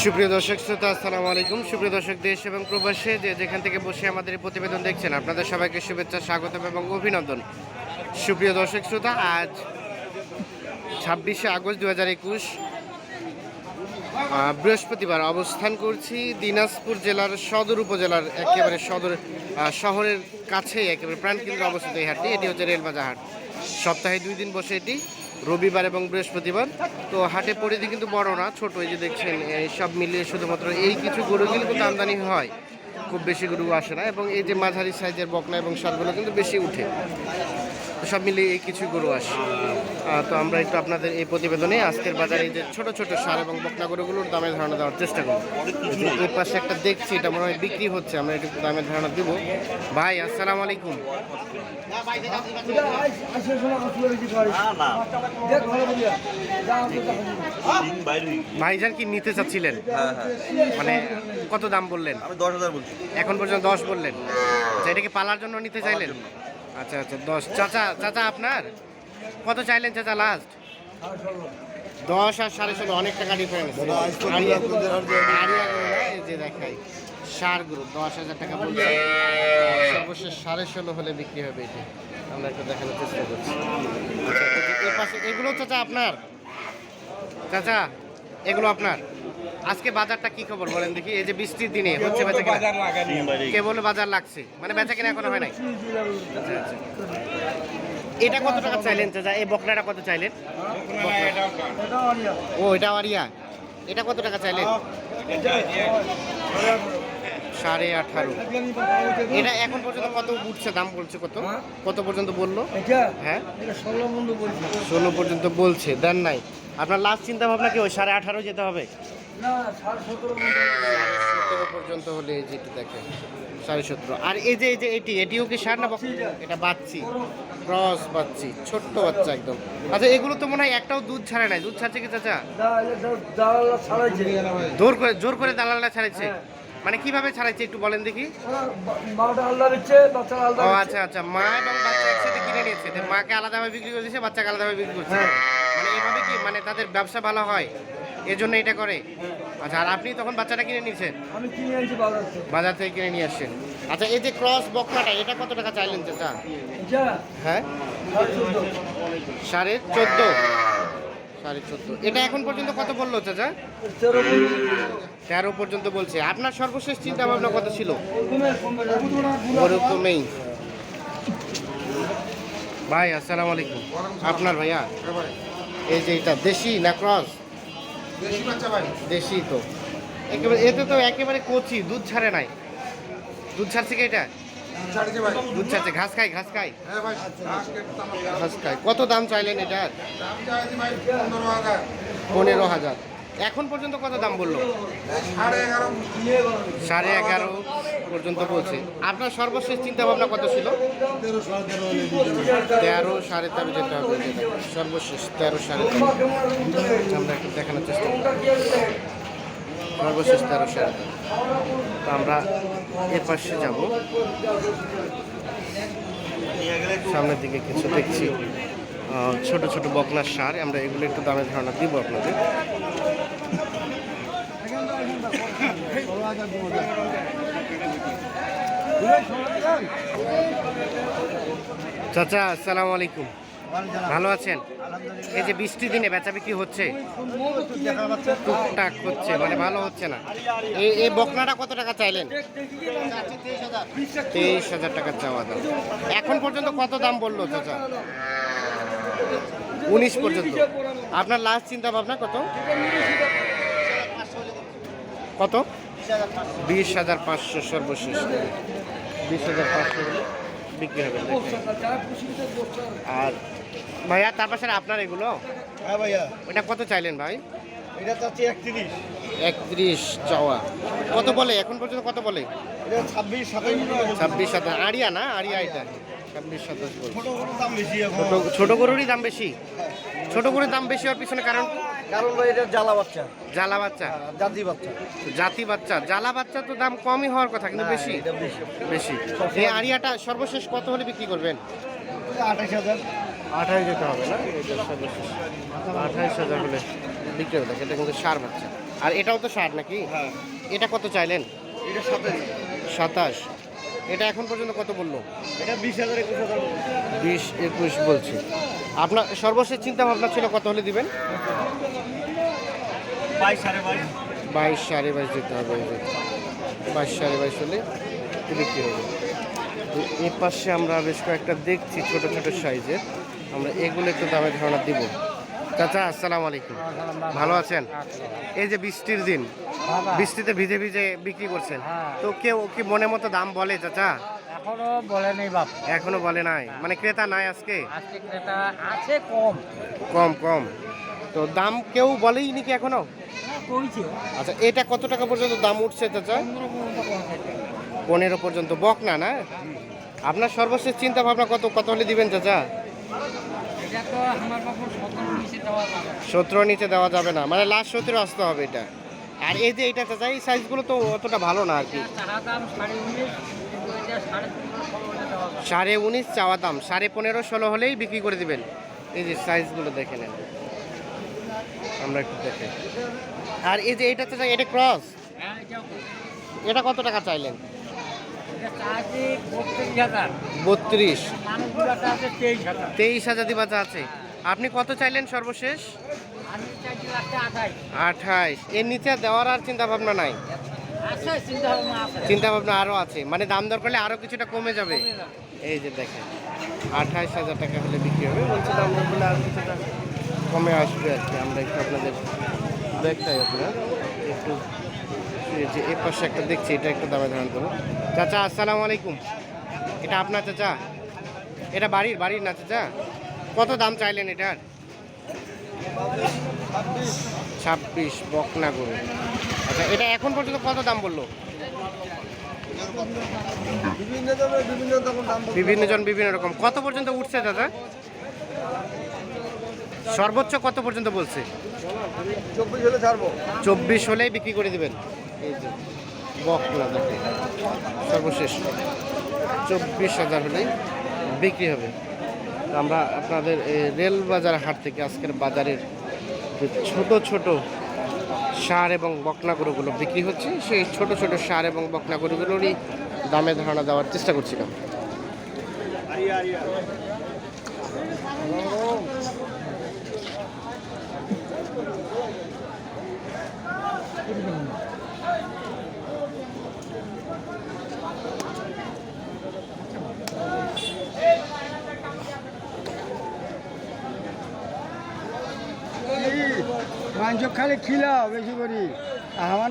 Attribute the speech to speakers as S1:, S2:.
S1: সুপ্রিয় দর্শক শ্রোতা, আসসালামু আলাইকুম। সুপ্রিয় দর্শক, দেশ এবং প্রবাসে যে যেখান থেকে বসে আমাদের এই প্রতিবেদন দেখছেন, আপনাদের সবাইকে শুভেচ্ছা, স্বাগতম এবং অভিনন্দন। সুপ্রিয় দর্শক শ্রোতা, আজ 26শে আগস্ট 2021 বৃহস্পতিবার অবস্থান করছি দিনাজপুর জেলার সদর উপজেলার একেবারে সদর শহরের কাছেই একেবারে প্রাণকেন্দ্রে অবস্থিত এই হাটটি। এটি হচ্ছে রেলবাজার হাট। সপ্তাহে 2 দিন বসে এটি, রবিবার এবং বৃহস্পতিবার। তো হাটে পরিধি কিন্তু বড় না, ছোট। এই যে দেখছেন, এই সব মিলিয়ে শুধুমাত্র এই কিছু গরুগুলো কিন্তু আমদানি হয়, খুব বেশি গরু আসে না। এবং এই যে মাঝারি সাইজের বকনা এবং ষাঁড়গুলো কিন্তু বেশি উঠে। সব মিলিয়ে এই কিছু গরু আসে। তো আমরা একটু আপনাদের এই প্রতিবেদনে আজকের বাজারে এই যে ছোট ছোট ষাঁড় এবং বকনা গরুগুলোর দামের ধারণা দেওয়ার চেষ্টা করব। এই পাশে একটা দেখছি, এটা মনে হয় বিক্রি হচ্ছে, আমরা একটু দামের ধারণা দিব। ভাই, আসসালামু আলাইকুম। ভাইজান কি নিতে চাচ্ছিলেন? মানে কত দাম বললেন?
S2: আমি 10,000 বলছি।
S1: এখন পর্যন্ত 10 বললেন। আচ্ছা, এটা কি পালার জন্য নিতে চাইলেন? আচ্ছা আচ্ছা, 10। চাচা আপনার কত চাইলেন চাচা লাস্ট? 10 আর 16.5, অনেক টাকা ডিফারেন্স। এই যে দেখাই, ষাঁড়গুলো 10,000 টাকা বলছে, সর্বশেষ 16.5 হলে বিক্রি হবে। এটি আমরা একটু দেখানোর চেষ্টা করছি। এর পাশে এগুলো চাচা আপনার? চাচা, এগুলো আপনার? আজকে বাজারটা কি খবর বলেন দেখি? এই যে বৃষ্টির দিনে হচ্ছে বেচা কেনা? কেবল বাজার লাগছে, মানে বেচা কেনা এখনো হয় নাই। আচ্ছা আচ্ছা, এটা কত টাকা চাইলেন চাচা? এই বকনাটা কত চাইলেন? ও, এটা আরিয়া। এটা কত টাকা চাইলেন? 18.5। এটা এখন পর্যন্ত কত উঠছে দাম? বলছে কত? কত পর্যন্ত বললো? হ্যাঁ, 16 পর্যন্ত বলছে, দেন নাই? আপনার লাস্ট চিন্তা ভাবনা কি ওই 18.5 যেতে হবে?
S3: না,
S1: 17 পর্যন্ত হলে এই যেটি দেখেন 17.5। আর এই যে এটিও কি ষাঁড় না? এটা বাচ্চি, ক্রস বাচ্চি, ছোট্ট বাচ্চা একদম। আচ্ছা, এগুলো তো মনে হয় একটাও দুধ ছাড়ে নাই। দুধ ছাড়ছে কি চাচা? জোর করে দালালরা ছাড়াইছে? মানে কিভাবে ছাড়াইছে একটু বলেন দেখি। ও আচ্ছা আচ্ছা, মা এবং বাচ্চা একসাথে কিনে নিয়েছে, মাকে আলাদাভাবে বিক্রি করে দিয়েছে, বাচ্চাকে আলাদাভাবে বিক্রি করছে। মানে এইভাবে কি, মানে তাদের ব্যবসা ভালো হয় এজন্য এটা করে? আচ্ছা, আর আপনি তখন বাচ্চাটা কিনে নিয়েছেন?
S3: আমি কিনে আনছি
S1: বাজার থেকে কিনে নিয়ে আসছেন। আচ্ছা, এই যে ক্রস বকনাটা, এটা কত টাকা চাইলেন চাচা? হ্যাঁ, 14.5। 14.5। এটা এখন পর্যন্ত কত বললো চাচা? 13 পর্যন্ত বলছে। আপনার সর্বশেষ চিন্তা ভাবনা কত ছিল? ওরকমই। ভাই, আসসালামু আলাইকুম। আপনার ভাইয়া, এই যে এটা দেশি না ক্রস? দেশি তো একেবারে। এতে তো একেবারে কচি, দুধ ছাড়ে নাই। দুধ ছাড়ছে কি এটা? দুধ ছাড়ছে, ঘাস খায়? ঘাস খায়। কত দাম চাইলেন এটার? 15,000। এখন পর্যন্ত কত দাম বললো? 11.5 পর্যন্ত বলছে। আপনার সর্বশেষ চিন্তা ভাবনা কত ছিল? 13, 13.5 যেতে হবে। সর্বশেষ 13, 13.5। আমরা একটু দেখানোর চেষ্টা করি। সর্বশেষ 13, 13.5। তো আমরা এর পাশে যাব, সামনের দিকে কিছু দেখছি ছোট ছোট বকনার ষাঁড়। আমরা এগুলো একটু দামের ধারণা দিব আপনাদের। চাচা, আসসালামু আলাইকুম। ভালো আছেন? এই যে বৃষ্টির দিনে বেচা বিক্রি হচ্ছে? টুকটাক হচ্ছে, মানে ভালো হচ্ছে না। এই বকনাটা কত টাকা চাইলেন? 23,000 টাকা চাওয়া দাম। এখন পর্যন্ত কত দাম বললো চাচা? 19 পর্যন্ত। আপনার লাস্ট চিন্তা ভাবনা কত? কত? 20,500 সর্বশেষ। 20,500 বিক্রি হবে। আর ভাইয়া, তার পাশে আপনার এগুলো?
S2: হ্যাঁ ভাইয়া।
S1: ওটা কত চাইলেন ভাই?
S2: এটা চাচ্ছি 31।
S1: 31 চাওয়া। কত বলে এখন পর্যন্ত? কত বলে?
S2: এটা 26, 27।
S1: 26, 27। আরিয়া না? আরিয়া এটা 26, 27 বলে।
S2: ছোট গরুর দাম বেশি এখন।
S1: ছোট গরুরই দাম বেশি? ছোট গরুর দাম বেশি হওয়ার পিছনে কারণ?
S2: কারণ ভাই এটা জ্বালা বাচ্চা।
S1: জ্বালা বাচ্চা?
S2: জাতি বাচ্চা।
S1: জাতি বাচ্চা। জ্বালা বাচ্চা তো দাম কমই হওয়ার কথা, কিন্তু বেশি।
S2: এটা বেশি।
S1: বেশি। এই আরিয়াটা সর্বশেষ কত হলে বিক্রি করবেন?
S2: 28,000।
S1: 28 যেতে হবে না? এটা সর্বশেষ 28,000 হলে বিক্রি হবে। এটা কিন্তু ষাঁড় বাচ্চা। আর এটাও তো 60 নাকি?
S2: হ্যাঁ
S1: এটা কত চাইলেন?
S2: এটা 27।
S1: 27। এটা এখন পর্যন্ত কত বললো?
S2: এটা 20,000 21,000।
S1: 20-21 বলছি। আপনার সর্বশেষ চিন্তা ভাবনা ছিল কত হলে দিবেন?
S2: 22 22.5।
S1: 22-22.5 দিতে হবে। 22-22.5 হলে বিক্রি হবে। তো এ পাশে আমরা বেশ কয়েকটা দেখছি ছোট ছোট সাইজের, আমরা এগুলো একটু দামে ধারণা দিব। চাচা আসসালামু আলাইকুম, ভালো আছেন? এই যে বৃষ্টির দিন, বৃষ্টিতে ভিজে ভিজে বিক্রি করছেন, তো কেউ কি মনের মতো দাম বলে চাচা?
S3: এখনো বলে নেই বাপ,
S1: এখনো বলে নাই, মানে ক্রেতা নাই আজকে?
S3: আজকে ক্রেতা আছে কম।
S1: কম কম, তো দাম কেউ বলেই নাকি এখনো?
S3: কইছে
S1: আচ্ছা, এটা কত টাকা পর্যন্ত দাম উঠছে চাচা? 15 পর্যন্ত। বক না না? আপনার সর্বশেষ চিন্তা ভাবনা কত কত হলে দিবেন চাচা?
S3: এটা তো আমার বাবু 17 নিচে দেওয়া যাবে।
S1: 17 নিচে দেওয়া যাবে না, মানে লাস্ট 17 আসতে হবে এটা। আর এই যে এটা চাচা, এই সাইজগুলো তো অতটা ভালো না আর কি।
S3: চারা দাম 19.5, কিন্তু এটা 15.5 দেওয়া যাবে।
S1: 19.5 চাওয়া দাম, 15.5-16 হলেই বিক্রি করে দিবেন। এই যে সাইজগুলো দেখে নেন, আমরা একটু দেখে। আর এই যে এটা চাচা, এটা ক্রস,
S3: হ্যাঁ এটাও
S1: এটা কত টাকা চাইলেন?
S3: এটা চার্জি 32,000,
S1: 32।
S3: মানুষগুলো আছে 23,000।
S1: 23,000 দিবাচা আছে। আপনি কত চাইলেন সর্বশেষ?
S3: আমি চাইছি লাস্টে 28।
S1: 28। এর নিচে দেওয়ার আর চিন্তা ভাবনা নাই?
S3: আছে, চিন্তা ভাবনা আছে।
S1: চিন্তা ভাবনা আরও আছে, মানে দাম দর করলে আরও কিছুটা কমে যাবে। এই যে দেখেন, 28,000 টাকা হলে বিক্রি হবে বলছে, দাম দর করলে আরও কিছুটা কমে আসবে আর কি। আমরা একটু আপনাদের দেখাই, আপনার একটু এই যে এ পাশে একটা দেখছি, এটা একটু দামে ধারণ করুন। চাচা আসসালামু আলাইকুম, এটা আপনার চাচা? এটা বাড়ির না চাচা? কত দাম চাইলেন এটার? 26 বকনা গরু। আচ্ছা, এটা এখন পর্যন্ত কত দাম বললো? বিভিন্ন জন বিভিন্ন রকম। কত পর্যন্ত উঠছে দাদা? সর্বোচ্চ কত পর্যন্ত বলছে?
S2: 24 হলে ছাড়বো।
S1: 24 হলেই বিক্রি করে দিবেন। এই যে বকনা দেখে, সর্বশেষ 24,000 হলেই বিক্রি হবে। তো আমরা আপনাদের রেল বাজার হাট থেকে আজকের বাজারের যে ছোট ছোট ষাঁড় এবং বকনা গরুগুলো বিক্রি হচ্ছে, সেই ছোট ছোট ষাঁড় এবং বকনা গরুগুলোরই দামে ধারণা দেওয়ার চেষ্টা করছিলাম।
S2: মাংস খালি খিলাও বেশি করি আমার